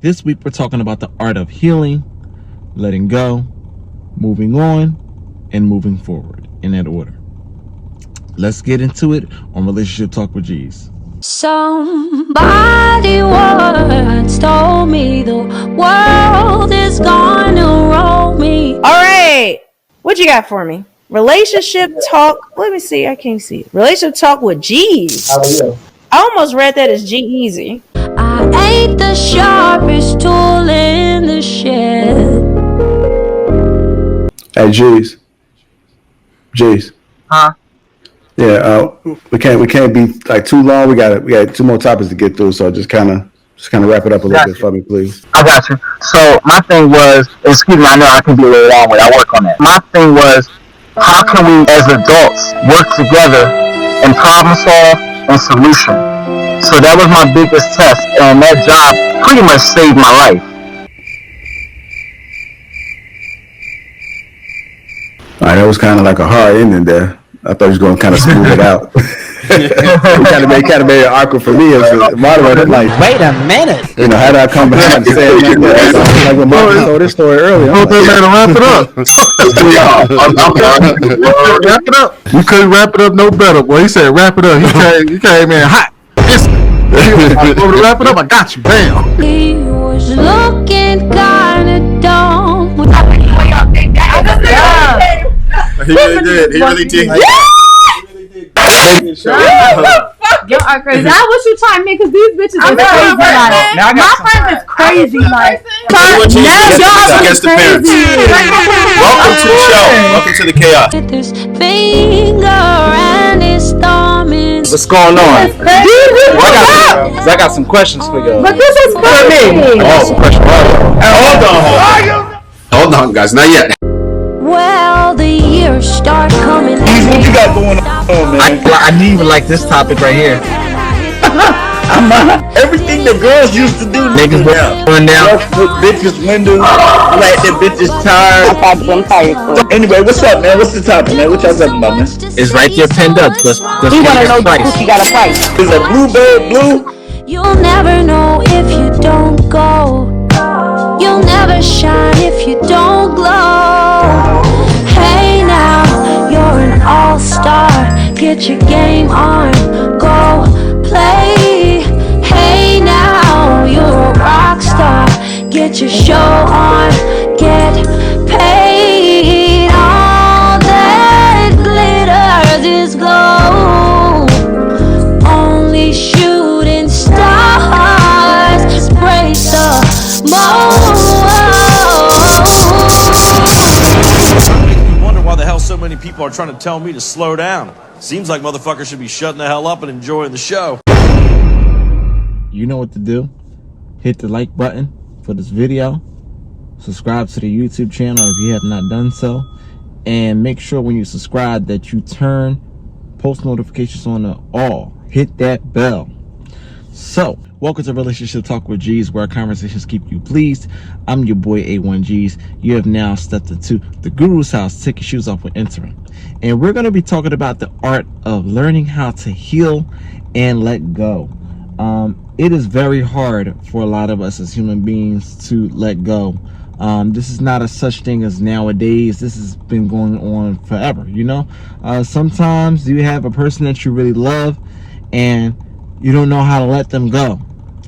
This week we're talking about the art of healing, letting go, moving on, and moving forward in that order. Let's get into it on Relationship Talk with G's. Somebody once told me the world is gonna roll me. All right, what you got for me? Relationship talk. Let me see. I can't see it. Relationship talk with G's. I almost read that as G-Easy. I ain't the sharpest tool in the shed. Hey, G's. Huh? Yeah, we can't be like too long. We got 2 more topics to get through, so just kind of wrap it up a little bit for me, please. I got you. So my thing was, excuse me, I know I can be a little long, but I work on that. My thing was, how can we as adults work together and problem solve and solution? So that was my biggest test, and that job pretty much saved my life. All right, that was kind of like a hard ending there. I thought he was going to kind of smooth it out. It kind of made it awkward for me as a moderator. Like, wait a minute. You know, how did I come behind and say it like that? Like when Marcus told this story earlier. Wrap it up. Wrap it up. You couldn't wrap it up no better, boy. He said wrap it up. He came in hot. Over to wrap it up, I got you. Bam. He was looking kinda dumb. He really did. Y'all are crazy. Now what you trying to make? Because these bitches are crazy. Like, my friend is crazy. Like, against the parents. Welcome to the show. Welcome to the chaos. With his finger and his thumb in. What's going on? I got some questions for you. but this is crazy. Hold on, guys. Not yet. Well, the years start coming. What you got going on, man? I didn't even like this topic right here. Everything the girls used to do. Niggas going down. Put bitches' windows, like their bitches' tires. Anyway, what's up, man? What's the topic, man? What y'all talking about, man? It's right there pinned up. We want to know the price. You got a price. Is a bluebird blue? You'll never know if you don't go. You'll never shine if you don't glow. Hey now, you're an all-star. Get your game on, go play. Hey now, you're a rock star. Get your show on, get paid. All that glitters is gold. Only shooting stars break the mold. You wonder why the hell so many people are trying to tell me to slow down. Seems like motherfuckers should be shutting the hell up and enjoying the show. You know what to do. Hit the like button for this video. Subscribe to the YouTube channel if you have not done so. And make sure when you subscribe that you turn post notifications on to all. Hit that bell. So, welcome to Relationship Talk with G's, where our conversations keep you pleased. I'm your boy A1G's. You have now stepped into the Guru's house. Take your shoes off when entering. And we're going to be talking about the art of learning how to heal and let go. It is very hard for a lot of us as human beings to let go. This is not a such thing as nowadays. This has been going on forever, you know. Sometimes you have a person that you really love and you don't know how to let them go,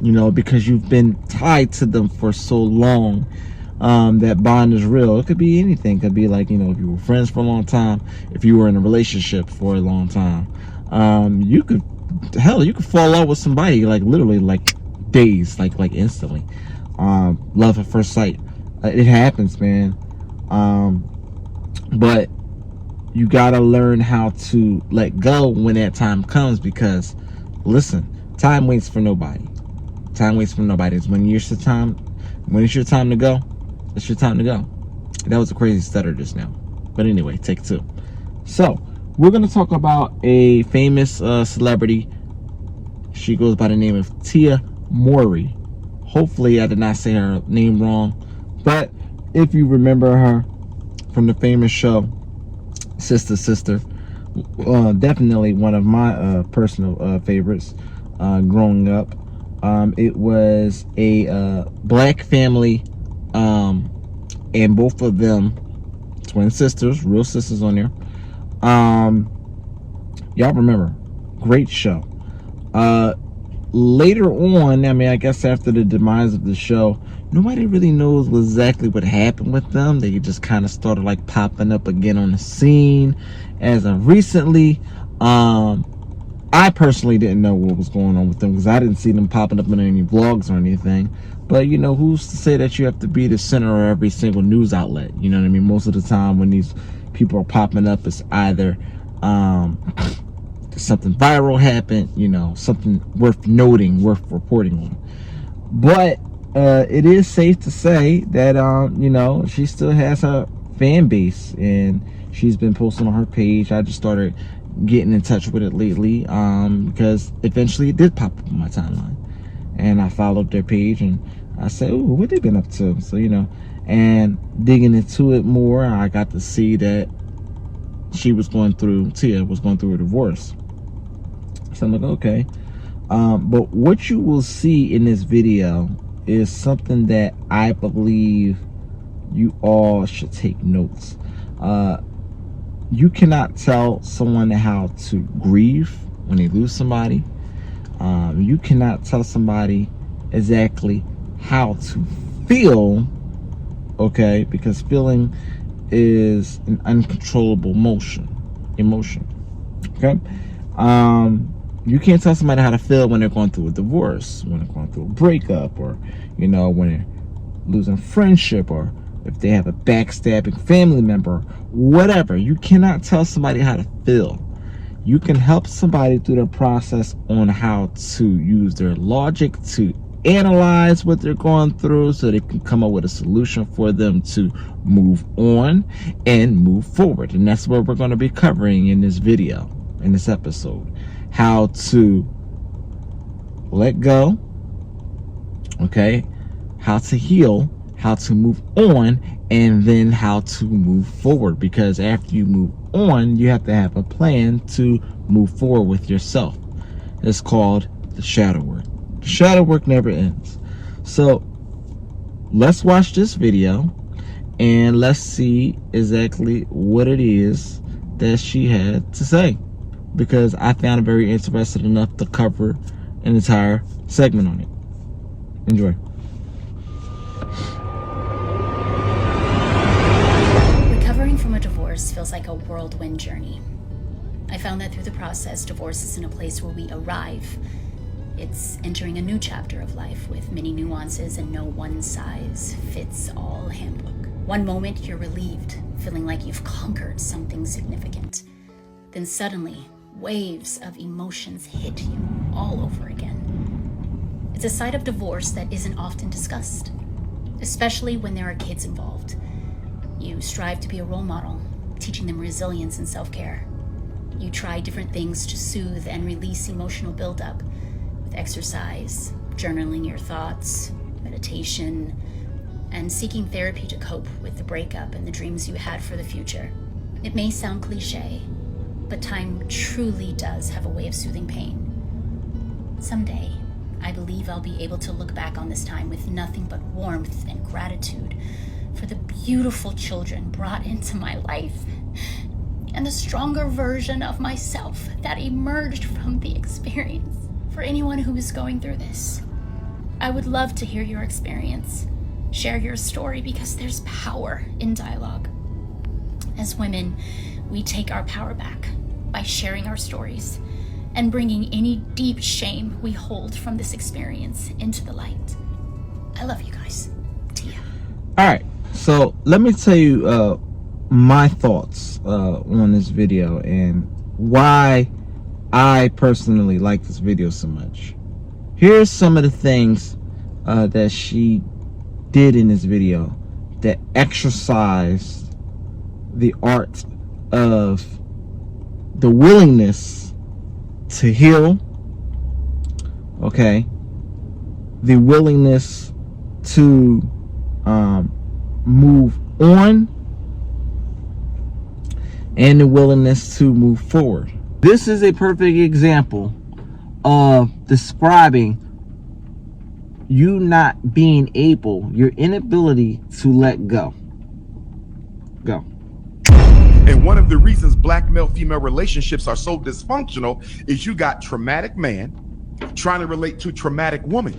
you know, because you've been tied to them for so long. That bond is real. It could be anything. It could be like, you know, if you were friends for a long time, if you were in a relationship for a long time, you could fall out with somebody like literally like days, like instantly. Love at first sight. It happens, man. But you gotta learn how to let go when that time comes, because listen, time waits for nobody. Time waits for nobody. It's when it's your time to go, it's your time to go. That was a crazy stutter just now. But anyway, take 2. So, we're going to talk about a famous celebrity. She goes by the name of Tia Mowrey. Hopefully, I did not say her name wrong. But if you remember her from the famous show, Sister, definitely one of my personal favorites growing up. It was a black family, and both of them twin sisters, real sisters on there. Y'all remember, great show. Later on, I mean, I guess after the demise of the show, nobody really knows exactly what happened with them. They just kind of started like popping up again on the scene as of recently. I personally didn't know what was going on with them because I didn't see them popping up in any vlogs or anything. But, you know, who's to say that you have to be the center of every single news outlet? You know what I mean? Most of the time when these people are popping up, it's either something viral happened, you know, something worth noting, worth reporting on. But it is safe to say that, you know, she still has her fan base, and she's been posting on her page. I just started getting in touch with it lately because eventually it did pop up on my timeline, and I followed their page and I said, "Ooh, what they been up to?" So, you know, and digging into it more, I got to see that Tia was going through a divorce. So I'm like, okay. But what you will see in this video is something that I believe you all should take notes. You cannot tell someone how to grieve when they lose somebody. You cannot tell somebody exactly how to feel, okay? Because feeling is an uncontrollable emotion, okay? You can't tell somebody how to feel when they're going through a divorce, when they're going through a breakup, or, you know, when they're losing friendship, or if they have a backstabbing family member, whatever. You cannot tell somebody how to feel. You can help somebody through the process on how to use their logic to analyze what they're going through so they can come up with a solution for them to move on and move forward. And that's what we're going to be covering in this video, in this episode. How to let go, okay? How to heal, how to move on, and then how to move forward. Because after you move on, you have to have a plan to move forward with yourself. It's called the shadow work. The shadow work never ends. So let's watch this video and let's see exactly what it is that she had to say, because I found it very interesting enough to cover an entire segment on it. Enjoy. Recovering from a divorce feels like a whirlwind journey. I found that through the process, divorce isn't a place where we arrive. It's entering a new chapter of life with many nuances and no one-size-fits-all handbook. One moment you're relieved, feeling like you've conquered something significant. Then suddenly, waves of emotions hit you all over again. It's a side of divorce that isn't often discussed, especially when there are kids involved. You strive to be a role model, teaching them resilience and self-care. You try different things to soothe and release emotional buildup with exercise, journaling your thoughts, meditation, and seeking therapy to cope with the breakup and the dreams you had for the future. It may sound cliche, but time truly does have a way of soothing pain. Someday, I believe I'll be able to look back on this time with nothing but warmth and gratitude for the beautiful children brought into my life and the stronger version of myself that emerged from the experience. For anyone who is going through this, I would love to hear your experience. Share your story, because there's power in dialogue. As women, we take our power back by sharing our stories and bringing any deep shame we hold from this experience into the light. I love you guys. Tia. All right, so let me tell you my thoughts on this video and why I personally like this video so much. Here's some of the things that she did in this video that exercised the art of the willingness to heal, okay, the willingness to move on, and the willingness to move forward. This is a perfect example of describing you not being able, your inability to let go. Go. And one of the reasons black male-female relationships are so dysfunctional is you got traumatic man trying to relate to traumatic woman.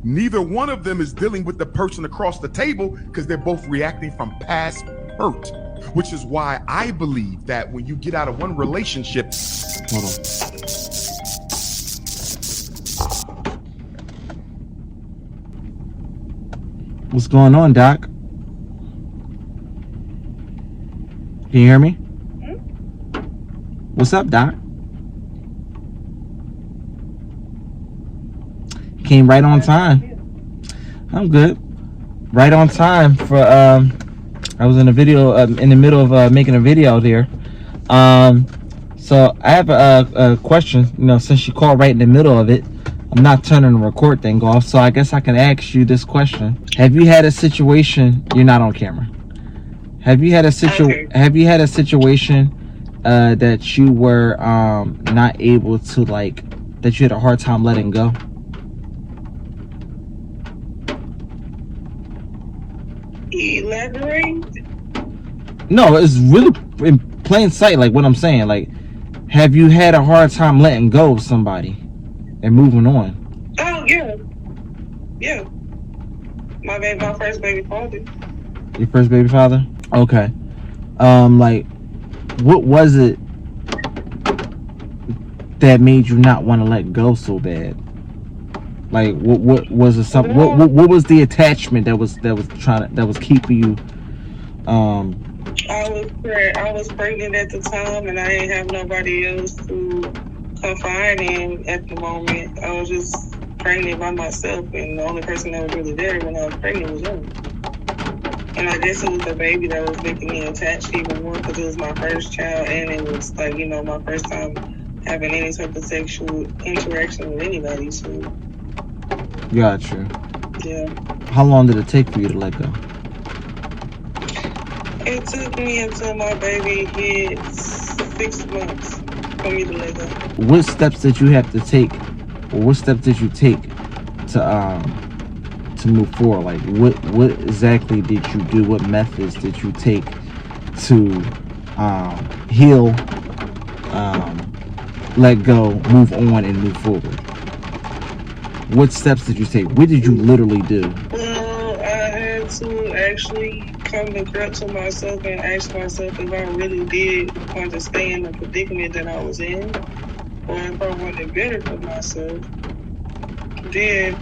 Neither one of them is dealing with the person across the table because they're both reacting from past hurt, which is why I believe that when you get out of one relationship... Hold on. What's going on, Doc? Can you hear me? What's up, Doc? Came right on time. I'm good. Right on time for I was in a video in the middle of making a video there. So I have a question. You know, since you called right in the middle of it, I'm not turning the record thing off, so I guess I can ask you this question. Have you had a situation? You're not on camera. Have you had a situation that you were not able to, like, that you had a hard time letting go? Elaborate? No, it's really in plain sight, like what I'm saying. Like, have you had a hard time letting go of somebody and moving on? Oh, yeah. Yeah. My first baby father. Your first baby father? Okay. Like, what was it that made you not want to let go so bad? Like, what was it? Something? What was the attachment that was keeping you? I was pregnant at the time, and I didn't have nobody else to confide in at the moment. I was just pregnant by myself, and the only person that was really there when I was pregnant was him. And I guess it was the baby that was making me attached even more because it was my first child, and it was like, you know, my first time having any type of sexual interaction with anybody. So. Gotcha. Yeah. How long did it take for you to let go? It took me until my baby hit 6 months for me to let go. What steps did you have to take, or what steps did you take to move forward? Like, what exactly did you do? What methods did you take to heal, let go, move on, and move forward? What steps did you take? What did you literally do? Well, I had to actually come to grips with myself and ask myself if I really did want to stay in the predicament that I was in, or if I wanted better for myself. Then,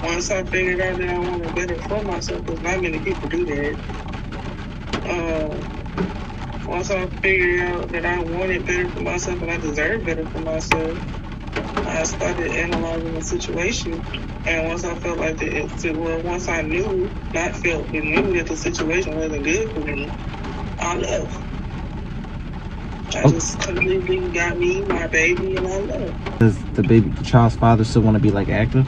once I figured out that I wanted better for myself, because not many people do that, once I figured out that I wanted better for myself and I deserved better for myself, I started analyzing the situation, and once I felt like once I knew, not felt, but knew that the situation wasn't good for me, I left. I just completely got me, my baby, and I left. Does the child's father still want to be, like, active?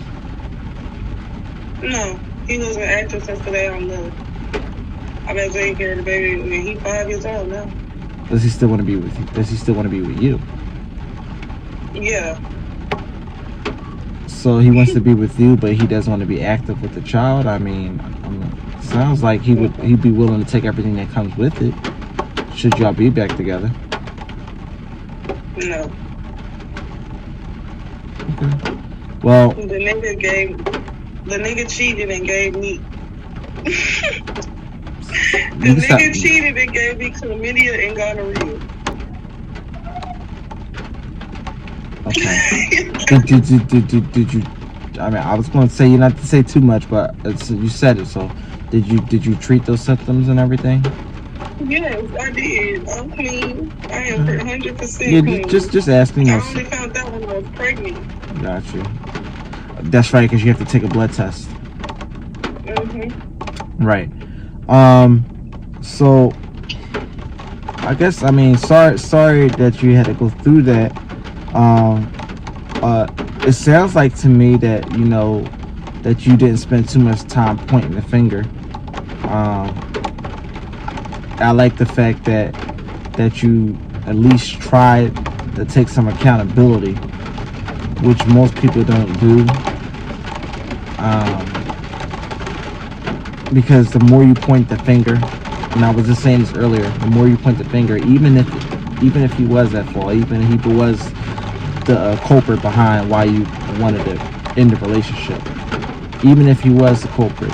No, he wasn't active since the day I left. I've been taking care of the baby, and he's 5 years old now. Does he still want to be with you? Does he still want to be with you? Yeah. So he wants to be with you, but he doesn't want to be active with the child. I mean, sounds like he'd be willing to take everything that comes with it. Should y'all be back together? No. Okay. Well, the nigga cheated and gave me. The nigga cheated and gave me chlamydia and gonorrhea. Okay. Did you? I mean, I was going to say you not to say too much, but you said it. So, did you treat those symptoms and everything? Yes, I did. I'm clean. I am 100% clean. Yeah, just asking. I only found out when I was pregnant. Got you. That's right, because you have to take a blood test. Right. So, I guess, I mean, sorry that you had to go through that. It sounds like to me that, you know, that you didn't spend too much time pointing the finger. I like the fact that you at least tried to take some accountability, which most people don't do. Because the more you point the finger, and I was just saying this earlier, the more you point the finger, even if he was at fault, even if he was the culprit behind why you wanted to end the relationship, even if he was the culprit,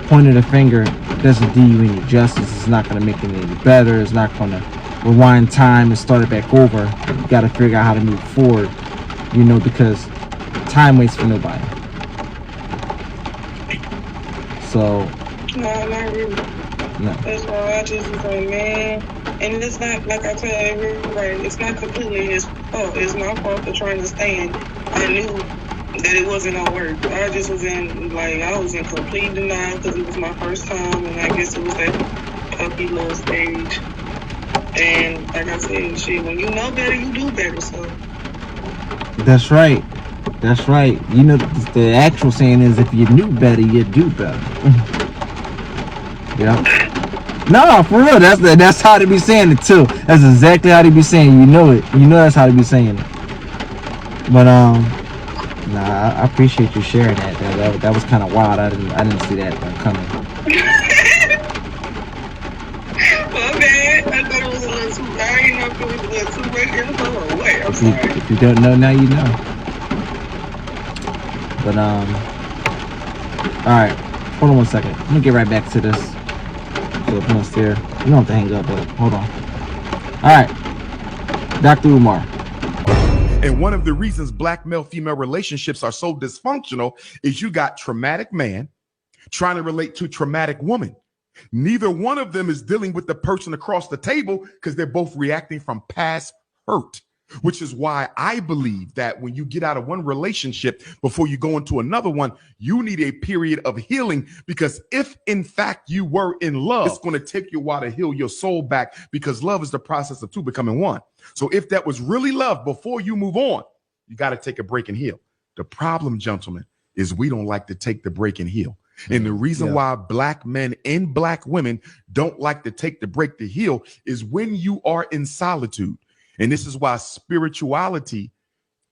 pointing the finger doesn't do you any justice. It's not going to make it any better. It's not going to rewind time and start it back over. You got to figure out how to move forward, because time waits for nobody. So no, not really. No. That's why I just was like, man. And it's not, like I tell everybody, it's not completely his fault. It's my fault for trying to stand. I knew that it wasn't gonna work. I just was in complete denial because it was my first time, and I guess it was that puppy little stage. And like I said, shit, when you know better, you do better. So that's right. That's right. The actual saying is, if you knew better, you'd do better. Yeah. No, for real. That's how they be saying it too. That's exactly how they be saying it. You know it. That's how they be saying it. But I appreciate you sharing that. That was kind of wild. I didn't see that coming. My bad. I thought it was a little too. I didn't know if it was a little too much info or what. I'm sorry. If you don't know, now you know. But all right. Hold on one second. Let me get right back to this. So once there, you don't have to hang up, but hold on. All right, Dr. Umar. And one of the reasons black male-female relationships are so dysfunctional is you got traumatic man trying to relate to traumatic woman. Neither one of them is dealing with the person across the table because they're both reacting from past hurt, which is why I believe that when you get out of one relationship before you go into another one, you need a period of healing, because if in fact you were in love, it's going to take you a while to heal your soul back, because love is the process of two becoming one. So if that was really love before you move on, you got to take a break and heal. The problem, gentlemen, is we don't like to take the break and heal. And the reason why black men and black women don't like to take the break to heal is when you are in solitude. And this is why spirituality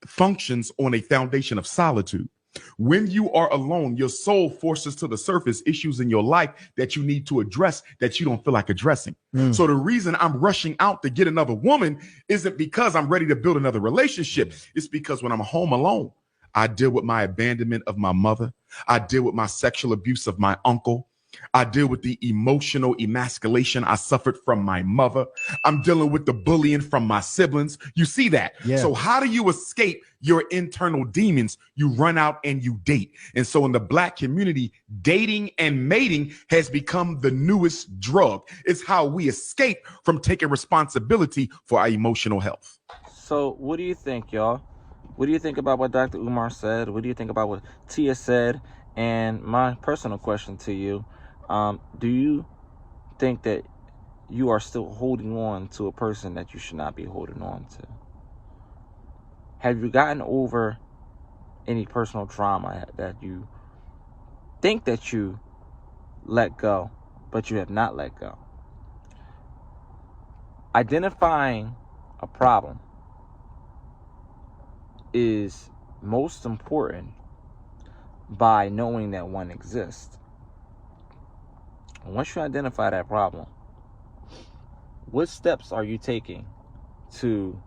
functions on a foundation of solitude. When you are alone, your soul forces to the surface issues in your life that you need to address that you don't feel like addressing. So the reason I'm rushing out to get another woman isn't because I'm ready to build another relationship. It's because when I'm home alone, I deal with my abandonment of my mother. I deal with my sexual abuse of my uncle. I deal with the emotional emasculation I suffered from my mother. I'm dealing with the bullying from my siblings. You see that? Yeah. So how do you escape your internal demons? You run out and you date. And so in the black community, dating and mating has become the newest drug. It's how we escape from taking responsibility for our emotional health. So what do you think, y'all? What do you think about what Dr. Umar said? What do you think about what Tia said? And my personal question to you, do you think that you are still holding on to a person that you should not be holding on to? Have you gotten over any personal trauma that you think that you let go, but you have not let go? Identifying a problem is most important by knowing that one exists. Once you identify that problem, what steps are you taking to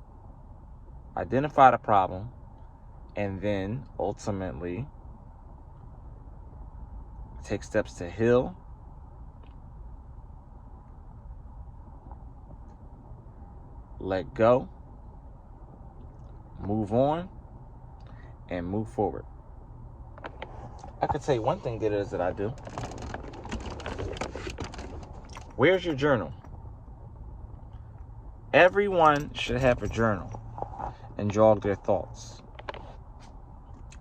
identify the problem and then ultimately take steps to heal, let go, move on, and move forward? I could tell you one thing that is that I do. Where's your journal? Everyone should have a journal and jog their thoughts.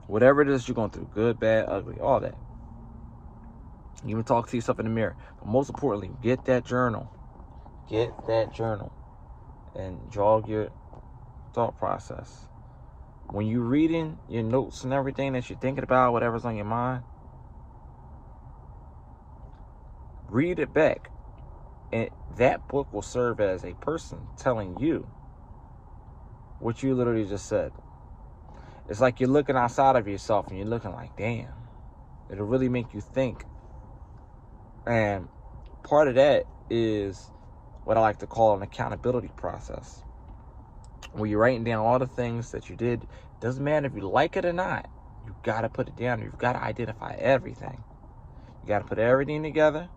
Whatever it is you're going through, good, bad, ugly, all that. You can talk to yourself in the mirror. But most importantly, get that journal. Get that journal and jog your thought process. When you're reading your notes and everything that you're thinking about, whatever's on your mind, read it back. And that book will serve as a person telling you what you literally just said. It's like you're looking outside of yourself and you're looking like, damn, It'll really make you think. And part of that is what I like to call an accountability process. Where you're writing down all the things that you did. Doesn't matter if you like it or not. You got to put it down. You've got to identify everything. You got to put everything together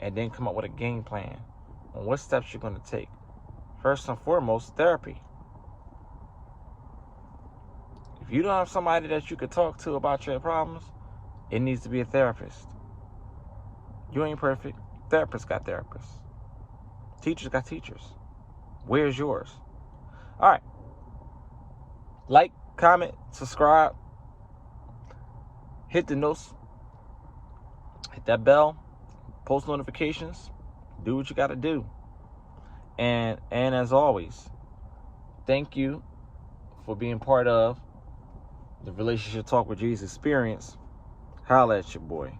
and then come up with a game plan on what steps you're going to take. First and foremost, therapy. If you don't have somebody that you could talk to about your problems, it needs to be a therapist. You ain't perfect. Therapists got therapists. Teachers got teachers. Where's yours? All right. Like, comment, subscribe. Hit the notes. Hit that bell. Post notifications. Do what you got to do. And as always, thank you for being part of the Relationship Talk with Jesus experience. Holla at your boy.